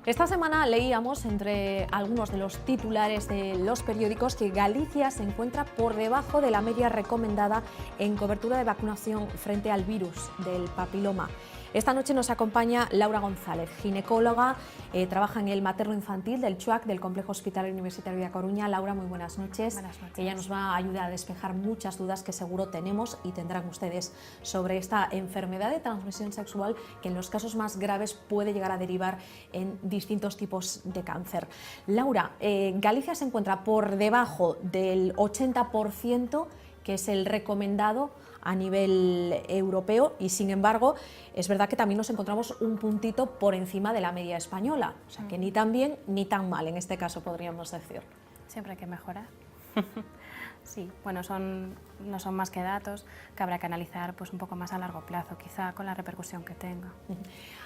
Esta semana leíamos entre algunos de los titulares de los periódicos que Galicia se encuentra por debajo de la media recomendada en cobertura de vacunación frente al virus del papiloma. Esta noche nos acompaña Laura González, ginecóloga, trabaja en el materno-infantil del CHUAC, del Complejo Hospitalario Universitario de A Coruña. Laura, muy buenas noches. Buenas noches. Ella nos va a ayudar a despejar muchas dudas que seguro tenemos y tendrán ustedes sobre esta enfermedad de transmisión sexual que en los casos más graves puede llegar a derivar en distintos tipos de cáncer. Laura, Galicia se encuentra por debajo del 80%, que es el recomendado a nivel europeo, y sin embargo es verdad que también nos encontramos un puntito por encima de la media española, o sea que ni tan bien ni tan mal en este caso podríamos decir. Siempre hay que mejorar. Sí, bueno, no son más que datos que habrá que analizar pues, un poco más a largo plazo, quizá con la repercusión que tenga.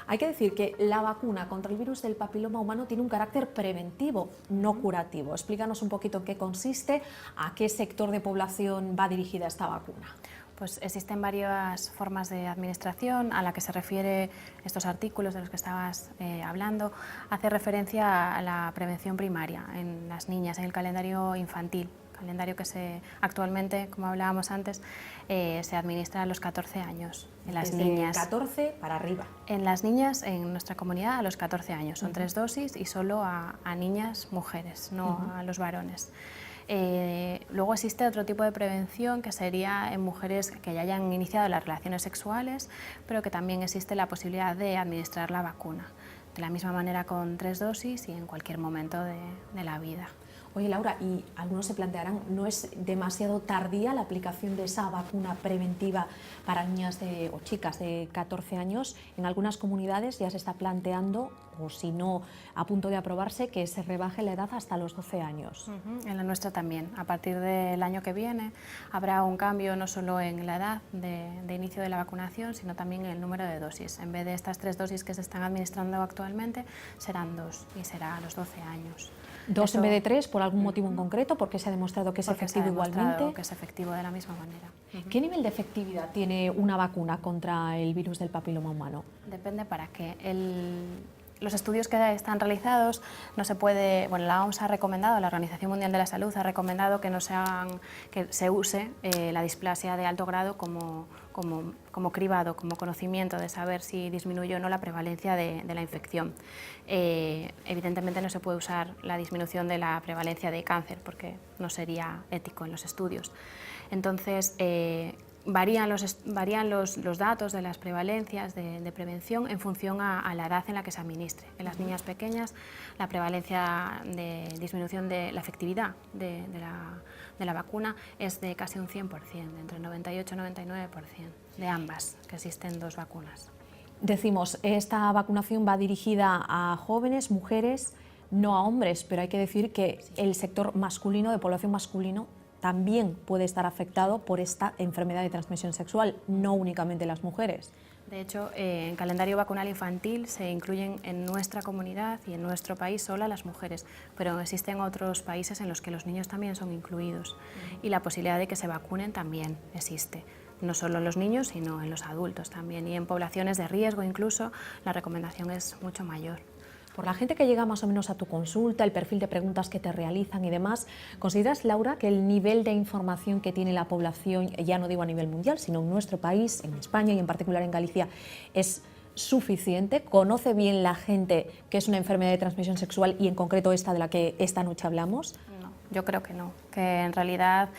Hay que decir que la vacuna contra el virus del papiloma humano tiene un carácter preventivo, no curativo. Explícanos un poquito en qué consiste, a qué sector de población va dirigida esta vacuna. Pues existen varias formas de administración a la que se refiere estos artículos de los que estabas hablando. Hace referencia a la prevención primaria en las niñas, en el calendario infantil, calendario que actualmente, como hablábamos antes, se administra a los 14 años en las niñas. 14 para arriba. En las niñas, en nuestra comunidad, a los 14 años. Son 3 dosis y solo a niñas mujeres, no a los varones. Luego existe otro tipo de prevención que sería en mujeres que ya hayan iniciado las relaciones sexuales, pero que también existe la posibilidad de administrar la vacuna, de la misma manera con 3 dosis y en cualquier momento de la vida. Oye, Laura, y algunos se plantearán, ¿no es demasiado tardía la aplicación de esa vacuna preventiva para niñas o chicas de 14 años? En algunas comunidades ya se está planteando, o si no, a punto de aprobarse, que se rebaje la edad hasta los 12 años. En la nuestra también. A partir del año que viene habrá un cambio no solo en la edad de inicio de la vacunación, sino también en el número de dosis. En vez de estas 3 dosis que se están administrando actualmente, serán 2 y será a los 12 años. 2 en vez de 3, ¿por algún motivo en concreto? Porque se ha demostrado que es efectivo igualmente. Que es efectivo de la misma manera. ¿Qué nivel de efectividad tiene una vacuna contra el virus del papiloma humano? Depende para qué. Los estudios que están realizados no se puede, bueno, la OMS ha recomendado, la Organización Mundial de la Salud ha recomendado que se use la displasia de alto grado como cribado, como conocimiento de saber si disminuye o no la prevalencia de la infección. Evidentemente no se puede usar la disminución de la prevalencia de cáncer porque no sería ético en los estudios. Entonces, varían los datos de las prevalencias de prevención en función a la edad en la que se administre. En las niñas pequeñas, la prevalencia de disminución de la efectividad de la vacuna es de casi un 100%, entre 98 y 99% de ambas, que existen 2 vacunas. Decimos, esta vacunación va dirigida a jóvenes, mujeres, no a hombres, pero hay que decir que el sector masculino, de población masculino, también puede estar afectado por esta enfermedad de transmisión sexual, no únicamente las mujeres. De hecho, en calendario vacunal infantil se incluyen en nuestra comunidad y en nuestro país solo a las mujeres, pero existen otros países en los que los niños también son incluidos y la posibilidad de que se vacunen también existe. No solo en los niños, sino en los adultos también, y en poblaciones de riesgo incluso la recomendación es mucho mayor. Por la gente que llega más o menos a tu consulta, el perfil de preguntas que te realizan y demás, ¿consideras, Laura, que el nivel de información que tiene la población, ya no digo a nivel mundial, sino en nuestro país, en España y en particular en Galicia, es suficiente? ¿Conoce bien la gente que es una enfermedad de transmisión sexual y en concreto esta de la que esta noche hablamos? No, yo creo que no, que en realidad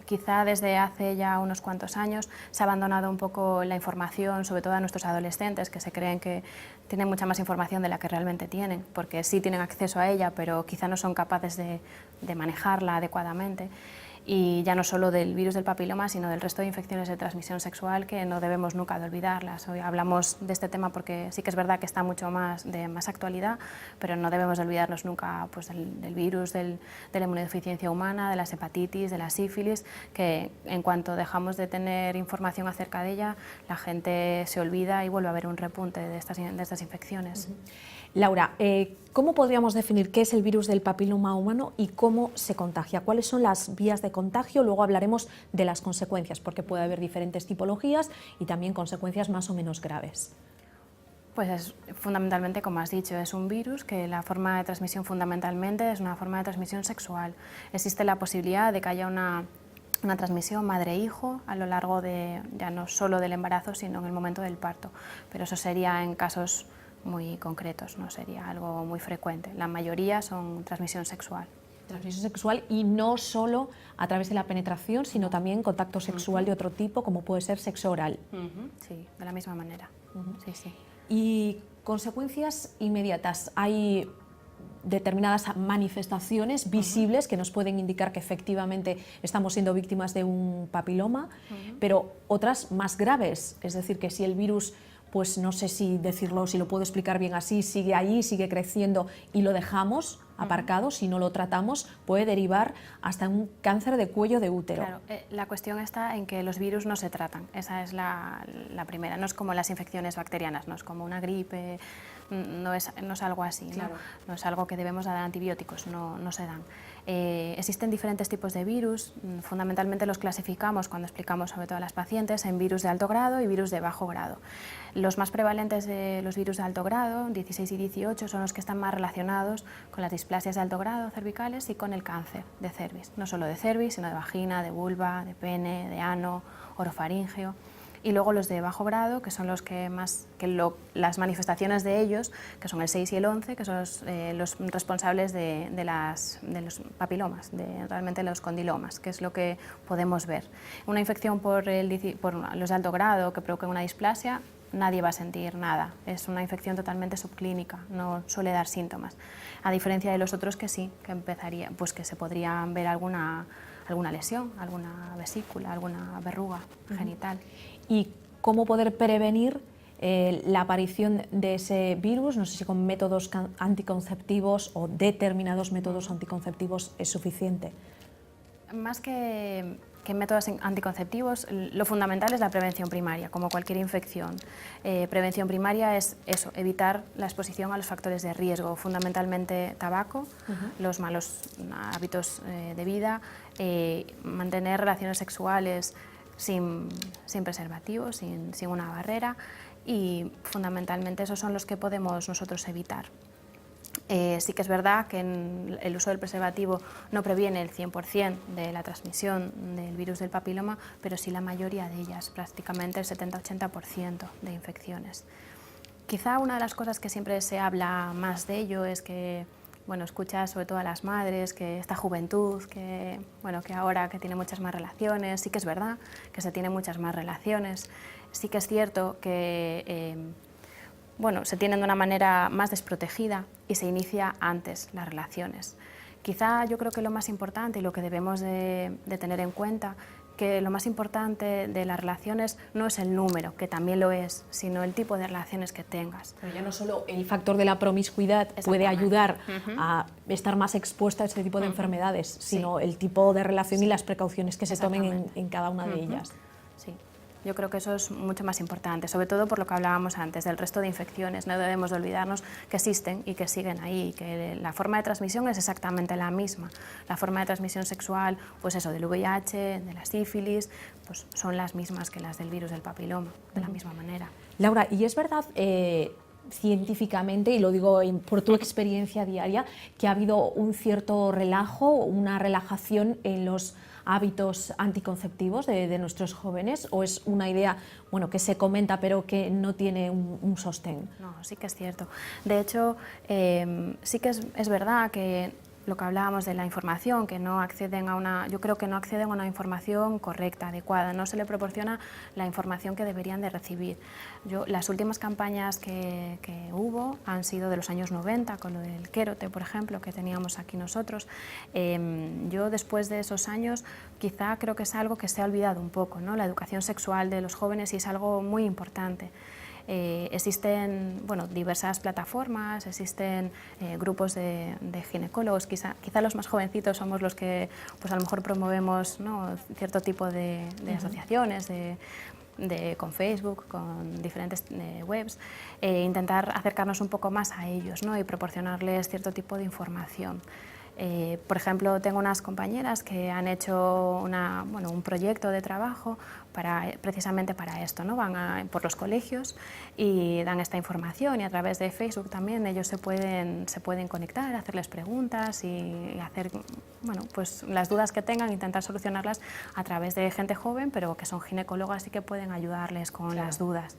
quizá desde hace ya unos cuantos años se ha abandonado un poco la información, sobre todo a nuestros adolescentes, que se creen que tienen mucha más información de la que realmente tienen, porque sí tienen acceso a ella, pero quizá no son capaces de manejarla adecuadamente. Y ya no solo del virus del papiloma, sino del resto de infecciones de transmisión sexual que no debemos nunca de olvidarlas. Hoy hablamos de este tema porque sí que es verdad que está mucho más de más actualidad, pero no debemos de olvidarnos nunca pues, del virus, de la inmunodeficiencia humana, de las hepatitis, de la sífilis, que en cuanto dejamos de tener información acerca de ella, la gente se olvida y vuelve a haber un repunte de estas infecciones. Laura, ¿cómo podríamos definir qué es el virus del papiloma humano y cómo se contagia? ¿Cuáles son las vías de contagio? Luego hablaremos de las consecuencias, porque puede haber diferentes tipologías y también consecuencias más o menos graves. Pues es fundamentalmente, como has dicho, es un virus que la forma de transmisión fundamentalmente es una forma de transmisión sexual. Existe la posibilidad de que haya una transmisión madre-hijo a lo largo de, ya no solo del embarazo, sino en el momento del parto, pero eso sería en casos muy concretos, no sería algo muy frecuente. La mayoría son transmisión sexual. Transmisión sexual y no solo a través de la penetración, sino también contacto sexual de otro tipo, como puede ser sexo oral. Sí, de la misma manera. Sí, sí. Y consecuencias inmediatas. Hay determinadas manifestaciones visibles que nos pueden indicar que efectivamente estamos siendo víctimas de un papiloma, pero otras más graves, es decir, que si el virus, pues no sé si decirlo, si lo puedo explicar bien así, sigue allí, sigue creciendo y lo dejamos aparcado, si no lo tratamos, puede derivar hasta un cáncer de cuello de útero. Claro, la cuestión está en que los virus no se tratan, esa es la primera, no es como las infecciones bacterianas, no es como una gripe, no es algo así, claro. No es algo que debemos dar antibióticos, no se dan. Existen diferentes tipos de virus, fundamentalmente los clasificamos cuando explicamos sobre todo a las pacientes en virus de alto grado y virus de bajo grado. Los más prevalentes de los virus de alto grado, 16 y 18, son los que están más relacionados con las displasias de alto grado cervicales y con el cáncer de cervix, no solo de cervix, sino de vagina, de vulva, de pene, de ano, orofaríngeo. Y luego los de bajo grado, que son los que más, las manifestaciones de ellos, que son el 6 y el 11, que son los responsables de los papilomas, realmente los condilomas, que es lo que podemos ver. Una infección por los de alto grado que provoca una displasia, nadie va a sentir nada, es una infección totalmente subclínica, no suele dar síntomas, a diferencia de los otros que sí, que empezaría, pues que se podrían ver alguna lesión, alguna vesícula, alguna verruga genital. ¿Y cómo poder prevenir la aparición de ese virus? No sé si con métodos anticonceptivos o determinados métodos anticonceptivos es suficiente. Más que métodos anticonceptivos, lo fundamental es la prevención primaria, como cualquier infección. Prevención primaria es eso, evitar la exposición a los factores de riesgo, fundamentalmente tabaco, los malos hábitos de vida, mantener relaciones sexuales sin preservativo, sin una barrera, y fundamentalmente esos son los que podemos nosotros evitar. Sí que es verdad que el uso del preservativo no previene el 100% de la transmisión del virus del papiloma, pero sí la mayoría de ellas, prácticamente el 70-80% de infecciones. Quizá una de las cosas que siempre se habla más de ello es que, bueno, escuchas sobre todo a las madres que esta juventud, que ahora que tiene muchas más relaciones, sí que es verdad que se tienen muchas más relaciones, sí que es cierto que se tienen de una manera más desprotegida y se inicia antes las relaciones. Quizá yo creo que lo más importante y lo que debemos de tener en cuenta, que lo más importante de las relaciones no es el número, que también lo es, sino el tipo de relaciones que tengas. Pero ya no solo el factor de la promiscuidad puede ayudar a estar más expuesta a este tipo de enfermedades, sino el tipo de relación y las precauciones que se tomen en cada una de ellas. Sí. Yo creo que eso es mucho más importante, sobre todo por lo que hablábamos antes, del resto de infecciones. No debemos de olvidarnos que existen y que siguen ahí, que la forma de transmisión es exactamente la misma. La forma de transmisión sexual, pues eso, del VIH, de la sífilis, pues son las mismas que las del virus del papiloma, de la misma manera. Laura, ¿y es verdad científicamente, y lo digo por tu experiencia diaria, que ha habido un cierto relajo, una relajación en los hábitos anticonceptivos de nuestros jóvenes, o es una idea que se comenta pero que no tiene un sostén? No, sí que es cierto. De hecho, sí que es verdad que lo que hablábamos de la información, que no acceden yo creo que no acceden a una información correcta, adecuada, no se le proporciona la información que deberían de recibir. Las últimas campañas que hubo han sido de los años 90, con lo del Quérote, por ejemplo, que teníamos aquí nosotros. Yo después de esos años quizá creo que es algo que se ha olvidado un poco, ¿no? La educación sexual de los jóvenes, y es algo muy importante. Existen diversas plataformas, existen grupos de ginecólogos, quizá los más jovencitos somos los que a lo mejor promovemos, ¿no?, cierto tipo de asociaciones, con Facebook, con diferentes webs, intentar acercarnos un poco más a ellos, ¿no?, y proporcionarles cierto tipo de información. Por ejemplo, tengo unas compañeras que han hecho un proyecto de trabajo precisamente para esto, ¿no? Van por los colegios y dan esta información, y a través de Facebook también ellos se pueden conectar, hacerles preguntas y hacer, bueno, pues las dudas que tengan, intentar solucionarlas a través de gente joven, pero que son ginecólogas y que pueden ayudarles con las dudas.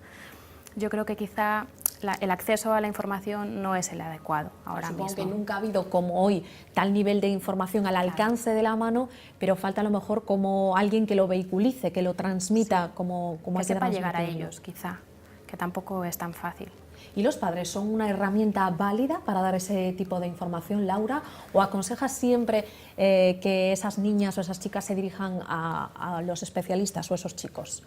Yo creo que quizá el acceso a la información no es el adecuado ahora mismo. Supongo que nunca ha habido como hoy tal nivel de información al alcance de la mano, pero falta a lo mejor como alguien que lo vehiculice, que lo transmita, sí, como que hay que sepa llegar a transmitirlo. ellos, quizá, que tampoco es tan fácil. ¿Y los padres son una herramienta válida para dar ese tipo de información, Laura? ¿O aconsejas siempre que esas niñas o esas chicas se dirijan a los especialistas o esos chicos?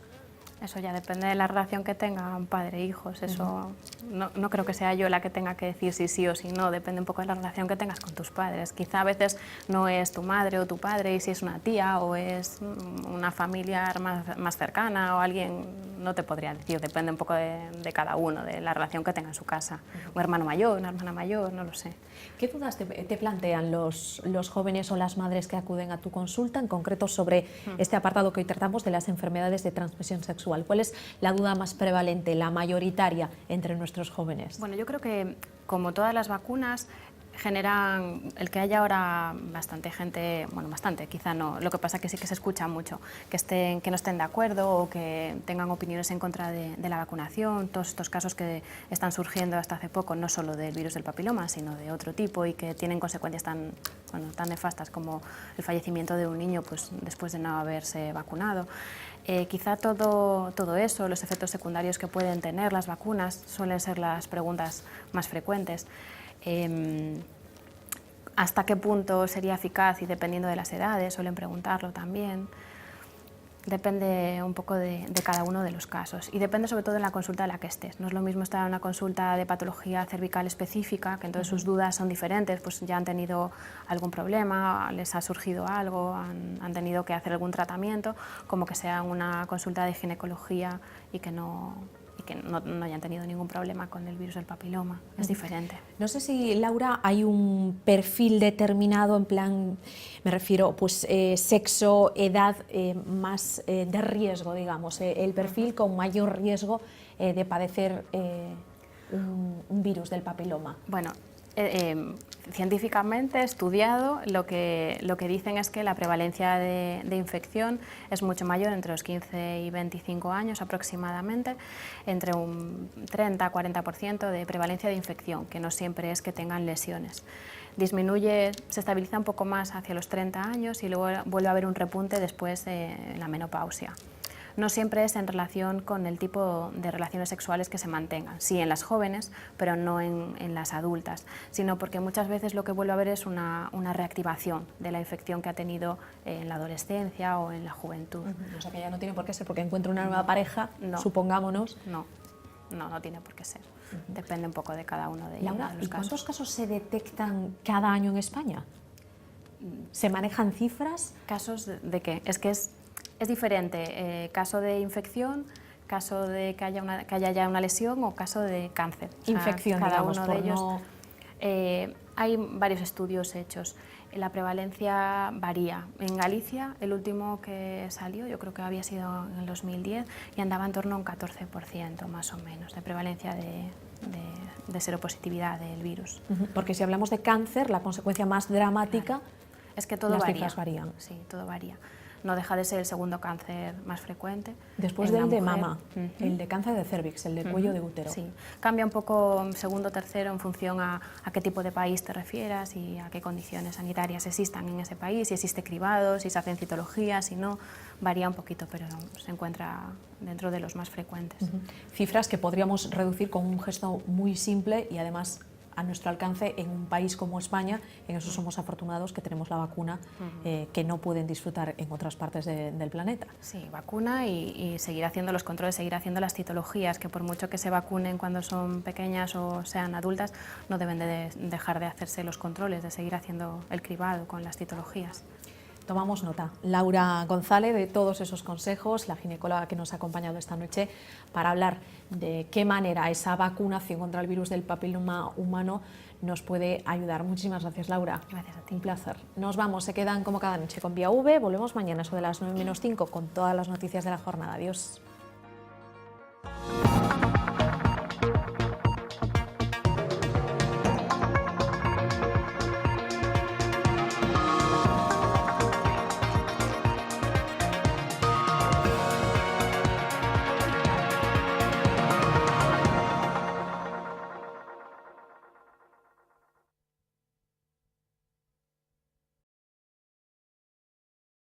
Eso ya depende de la relación que tengan padre e hijos. Eso no creo que sea yo la que tenga que decir si sí o si no. Depende un poco de la relación que tengas con tus padres. Quizá a veces no es tu madre o tu padre, y si es una tía o es una familiar más cercana o alguien, no te podría decir. Depende un poco de cada uno, de la relación que tenga en su casa. Un hermano mayor, una hermana mayor, no lo sé. ¿Qué dudas te plantean los jóvenes o las madres que acuden a tu consulta, en concreto sobre este apartado que hoy tratamos de las enfermedades de transmisión sexual? ¿Cuál es la duda más prevalente, la mayoritaria entre nuestros jóvenes? Bueno, yo creo que, como todas las vacunas, generan el que haya ahora bastante gente, bueno, bastante, quizá no, lo que pasa es que sí que se escucha mucho, que no estén de acuerdo o que tengan opiniones en contra de la vacunación, todos estos casos que están surgiendo hasta hace poco, no solo del virus del papiloma, sino de otro tipo, y que tienen consecuencias tan nefastas como el fallecimiento de un niño pues, después de no haberse vacunado. Quizá todo eso, los efectos secundarios que pueden tener las vacunas, suelen ser las preguntas más frecuentes. ¿Hasta qué punto sería eficaz? Y dependiendo de las edades, suelen preguntarlo también. Depende un poco de cada uno de los casos, y depende sobre todo de la consulta en la que estés. No es lo mismo estar en una consulta de patología cervical específica, que entonces sus dudas son diferentes, pues ya han tenido algún problema, les ha surgido algo, han tenido que hacer algún tratamiento, como que sea una consulta de ginecología y que no hayan tenido ningún problema con el virus del papiloma. Es diferente. No sé si, Laura, hay un perfil determinado, en plan, me refiero, pues sexo, edad, más de riesgo, digamos, el perfil con mayor riesgo de padecer un virus del papiloma. Bueno, científicamente estudiado, lo que dicen es que la prevalencia de infección es mucho mayor entre los 15 y 25 años aproximadamente, entre un 30-40% de prevalencia de infección, que no siempre es que tengan lesiones. Disminuye, se estabiliza un poco más hacia los 30 años y luego vuelve a haber un repunte después de la menopausia. No siempre es en relación con el tipo de relaciones sexuales que se mantengan, sí en las jóvenes, pero no en las adultas, sino porque muchas veces lo que vuelve a haber es una reactivación de la infección que ha tenido en la adolescencia o en la juventud. O sea que ya no tiene por qué ser porque encuentra una nueva pareja, supongámonos. No tiene por qué ser. Depende un poco de cada uno de ellos. Laura, ¿y cuántos casos se detectan cada año en España? ¿Se manejan cifras? ¿Casos de qué? Es diferente, caso de infección, caso de que haya ya una lesión o caso de cáncer. Infección, cada digamos, uno de ellos. Hay varios estudios hechos. La prevalencia varía. En Galicia, el último que salió, yo creo que había sido en el 2010, y andaba en torno a un 14% más o menos de prevalencia de seropositividad del virus. Porque si hablamos de cáncer, la consecuencia más dramática, es que todo las varía. cifras varían. Sí, todo varía. No deja de ser el segundo cáncer más frecuente. Después del de mama, el de cáncer de cervix, el de cuello de útero. Sí, cambia un poco segundo, tercero en función a qué tipo de país te refieras y a qué condiciones sanitarias existan en ese país, si existe cribado, si se hacen citologías, si no, varía un poquito, pero se encuentra dentro de los más frecuentes. Cifras que podríamos reducir con un gesto muy simple y además a nuestro alcance en un país como España. En eso somos afortunados, que tenemos la vacuna que no pueden disfrutar en otras partes del planeta. Sí, vacuna y seguir haciendo los controles, seguir haciendo las citologías, que por mucho que se vacunen cuando son pequeñas o sean adultas, no deben de dejar de hacerse los controles, de seguir haciendo el cribado con las citologías. Tomamos nota. Laura González, de todos esos consejos, la ginecóloga que nos ha acompañado esta noche para hablar de qué manera esa vacunación contra el virus del papiloma humano nos puede ayudar. Muchísimas gracias, Laura. Gracias a ti. Un placer. Nos vamos, se quedan como cada noche con Vía V. Volvemos mañana, eso de las 9 menos 5, con todas las noticias de la jornada. Adiós.